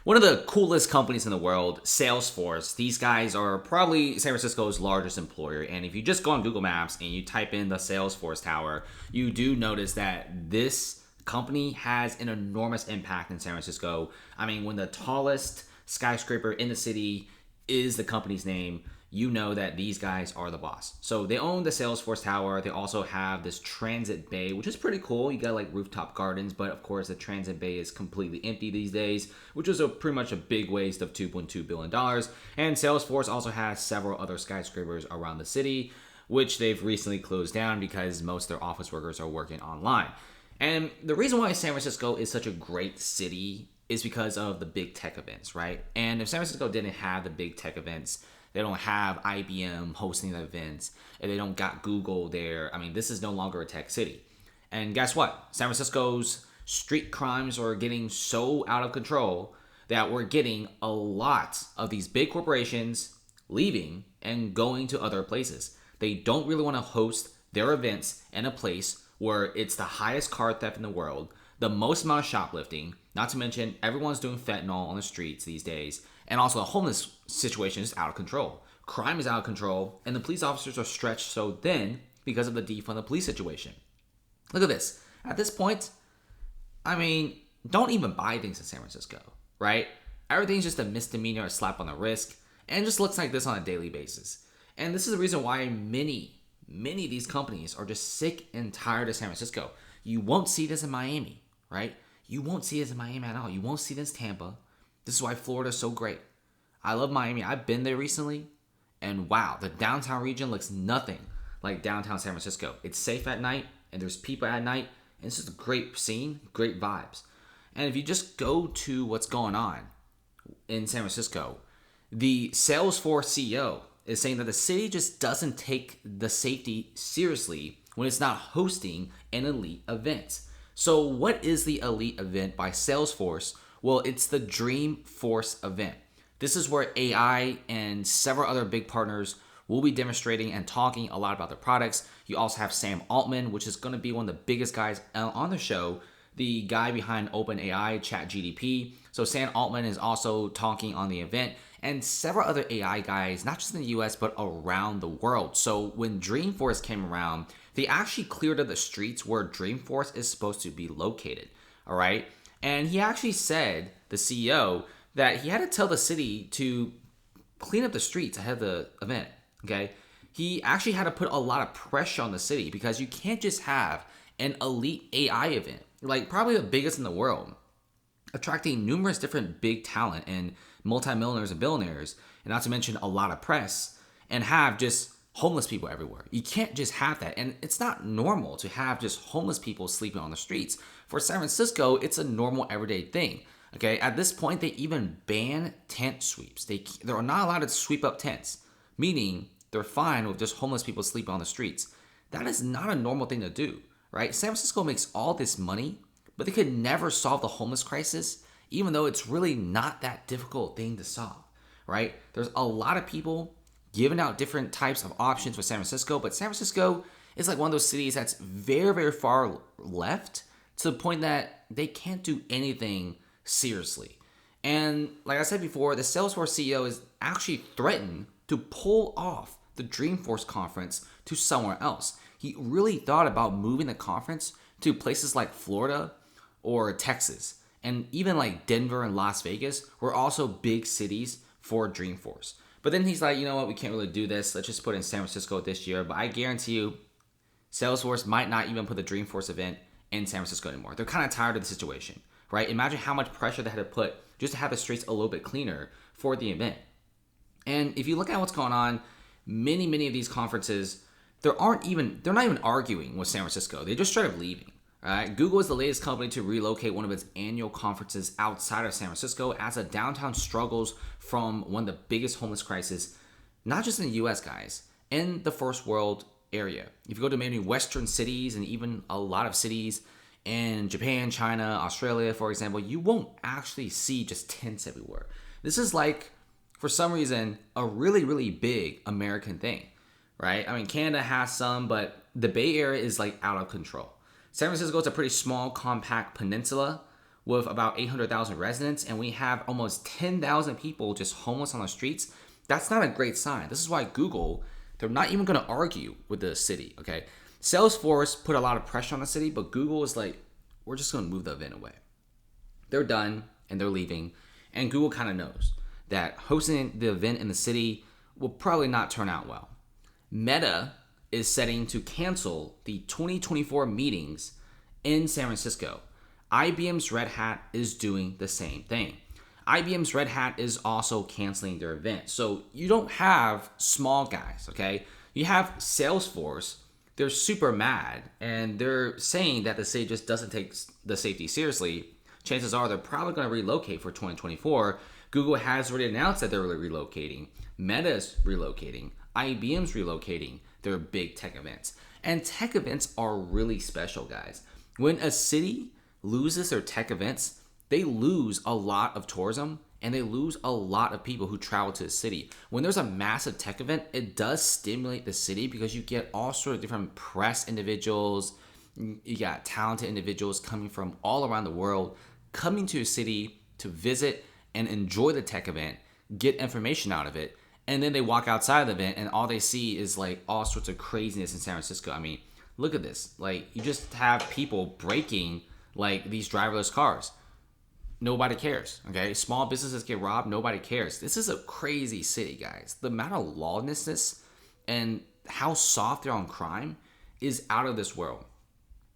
One of the coolest companies in the world, Salesforce. These guys are probably San Francisco's largest employer. And if you just go on Google Maps and you type in the Salesforce Tower, you do notice that this company has an enormous impact in San Francisco. I mean, when the tallest skyscraper in the city is the company's name, you know that these guys are the boss. So they own the Salesforce Tower. They also have this transit bay, which is pretty cool. You got like rooftop gardens, but of course the transit bay is completely empty these days, which is pretty much a big waste of $2.2 billion. And Salesforce also has several other skyscrapers around the city, which they've recently closed down because most of their office workers are working online. And the reason why San Francisco is such a great city is because of the big tech events, right? And if San Francisco didn't have the big tech events, they don't have IBM hosting the events, and they don't got Google there. I mean, this is no longer a tech city. And guess what? San Francisco's street crimes are getting so out of control that we're getting a lot of these big corporations leaving and going to other places. They don't really want to host their events in a place where it's the highest car theft in the world, the most amount of shoplifting, not to mention everyone's doing fentanyl on the streets these days, and also the homeless situation is out of control. Crime is out of control, and the police officers are stretched so thin because of the defund the police situation. Look at this. At this point, I mean, don't even buy things in San Francisco, right? Everything's just a misdemeanor, a slap on the wrist, and it just looks like this on a daily basis. And this is the reason why many of these companies are just sick and tired of San Francisco. You won't see this in Miami, right? You won't see this in Miami at all. You won't see this in Tampa. This is why Florida is so great. I love Miami. I've been there recently, and wow, the downtown region looks nothing like downtown San Francisco. It's safe at night, and there's people at night, and it's just a great scene, great vibes. And if you just go to what's going on in San Francisco, the Salesforce CEO is saying that the city just doesn't take the safety seriously when it's not hosting an elite event. So what is the elite event by Salesforce? Well, it's the Dreamforce event. This is where AI and several other big partners will be demonstrating and talking a lot about their products. You also have Sam Altman, which is going to be one of the biggest guys on the show, the guy behind OpenAI, ChatGPT. So Sam Altman is also talking on the event, and several other AI guys, not just in the US, but around the world. So when Dreamforce came around, they actually cleared up the streets where Dreamforce is supposed to be located, all right? And he actually said, the CEO, that he had to tell the city to clean up the streets ahead of the event, okay? He actually had to put a lot of pressure on the city because you can't just have an elite AI event, like probably the biggest in the world, attracting numerous different big talent and multimillionaires and billionaires, and not to mention a lot of press, and have just homeless people everywhere. You can't just have that. And it's not normal to have just homeless people sleeping on the streets. For San Francisco, it's a normal everyday thing. Okay, at this point, they even ban tent sweeps. They're not allowed to sweep up tents, meaning they're fine with just homeless people sleeping on the streets. That is not a normal thing to do, right? San Francisco makes all this money, but they could never solve the homeless crisis, even though it's really not that difficult thing to solve, right? There's a lot of people giving out different types of options for San Francisco, but San Francisco is like one of those cities that's very, very far left to the point that they can't do anything seriously. And like I said before, the Salesforce CEO is actually threatened to pull off the Dreamforce conference to somewhere else. He really thought about moving the conference to places like Florida or Texas, and even like Denver and Las Vegas were also big cities for Dreamforce. But then he's like, you know what, we can't really do this. Let's just put in San Francisco this year. But I guarantee you, Salesforce might not even put the Dreamforce event in San Francisco anymore. They're kind of tired of the situation, right? Imagine how much pressure they had to put just to have the streets a little bit cleaner for the event. And if you look at what's going on, many of these conferences, they're not even arguing with San Francisco. They're just straight up leaving. Google is the latest company to relocate one of its annual conferences outside of San Francisco as the downtown struggles from one of the biggest homeless crises, not just in the US, guys, in the first world area. If you go to many Western cities and even a lot of cities in Japan, China, Australia, for example, you won't actually see just tents everywhere. This is like, for some reason, a really, really big American thing, right? I mean, Canada has some, but the Bay Area is like out of control. San Francisco is a pretty small, compact peninsula with about 800,000 residents, and we have almost 10,000 people just homeless on the streets, that's not a great sign. This is why Google, they're not even going to argue with the city, okay? Salesforce put a lot of pressure on the city, but Google is like, we're just going to move the event away. They're done and they're leaving, and Google kind of knows that hosting the event in the city will probably not turn out well. Meta is setting to cancel the 2024 meetings in San Francisco. IBM's Red Hat is doing the same thing. IBM's Red Hat is also canceling their event. So you don't have small guys, okay? You have Salesforce. They're super mad, and they're saying that the city just doesn't take the safety seriously. Chances are they're probably going to relocate for 2024. Google has already announced that they're relocating. Meta's relocating. IBM's relocating their big tech events. And tech events are really special, guys. When a city loses their tech events, they lose a lot of tourism and they lose a lot of people who travel to the city. When there's a massive tech event, it does stimulate the city because you get all sorts of different press individuals. You got talented individuals coming from all around the world, coming to a city to visit and enjoy the tech event, get information out of it, and then they walk outside of the event and all they see is like all sorts of craziness in San Francisco. I mean, look at this. Like, you just have people breaking like these driverless cars. Nobody cares, okay? Small businesses get robbed, nobody cares. This is a crazy city, guys. The amount of lawlessness and how soft they're on crime is out of this world.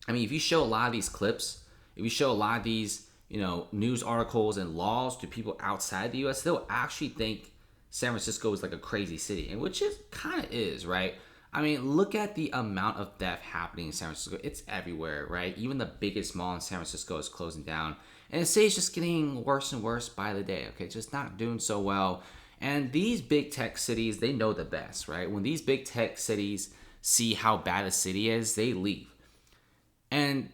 I mean, if you show a lot of these clips, if you show a lot of these, news articles and laws to people outside the US, they'll actually think San Francisco is like a crazy city, and which it kind of is, right? I mean, look at the amount of theft happening in San Francisco. It's everywhere, right? Even the biggest mall in San Francisco is closing down. And the city's just getting worse and worse by the day, okay? Just not doing so well. And these big tech cities, they know the best, right? When these big tech cities see how bad a city is, they leave. And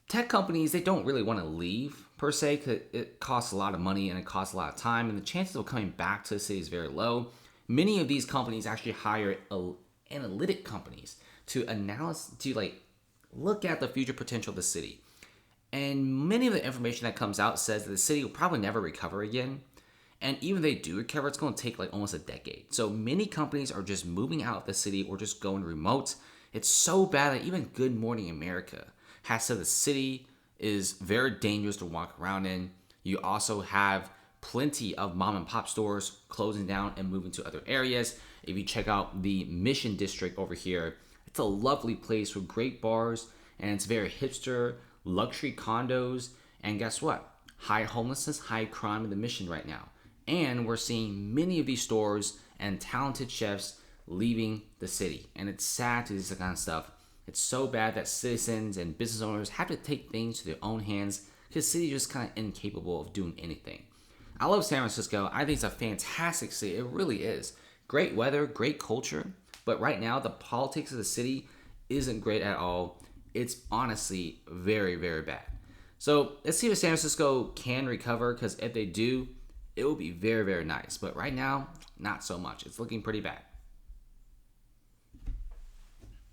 tech companies, they don't really want to leave per se because it costs a lot of money and it costs a lot of time. And the chances of coming back to the city is very low. Many of these companies actually hire analytic companies to look at the future potential of the city. And many of the information that comes out says that the city will probably never recover again. And even if they do recover, it's going to take like almost a decade. So many companies are just moving out of the city or just going remote. It's so bad that even Good Morning America has said the city is very dangerous to walk around in. You also have plenty of mom and pop stores closing down and moving to other areas. If you check out the Mission District over here, it's a lovely place with great bars, and it's very hipster, luxury condos, and guess what? High homelessness, high crime in the Mission right now. And we're seeing many of these stores and talented chefs leaving the city. And it's sad to see this kind of stuff. It's so bad that citizens and business owners have to take things to their own hands because the city is just kind of incapable of doing anything. I love San Francisco. I think it's a fantastic city. It really is. Great weather, great culture. But right now, the politics of the city isn't great at all. It's honestly very, very bad. So let's see if San Francisco can recover, because if they do, it will be very, very nice. But right now, not so much. It's looking pretty bad.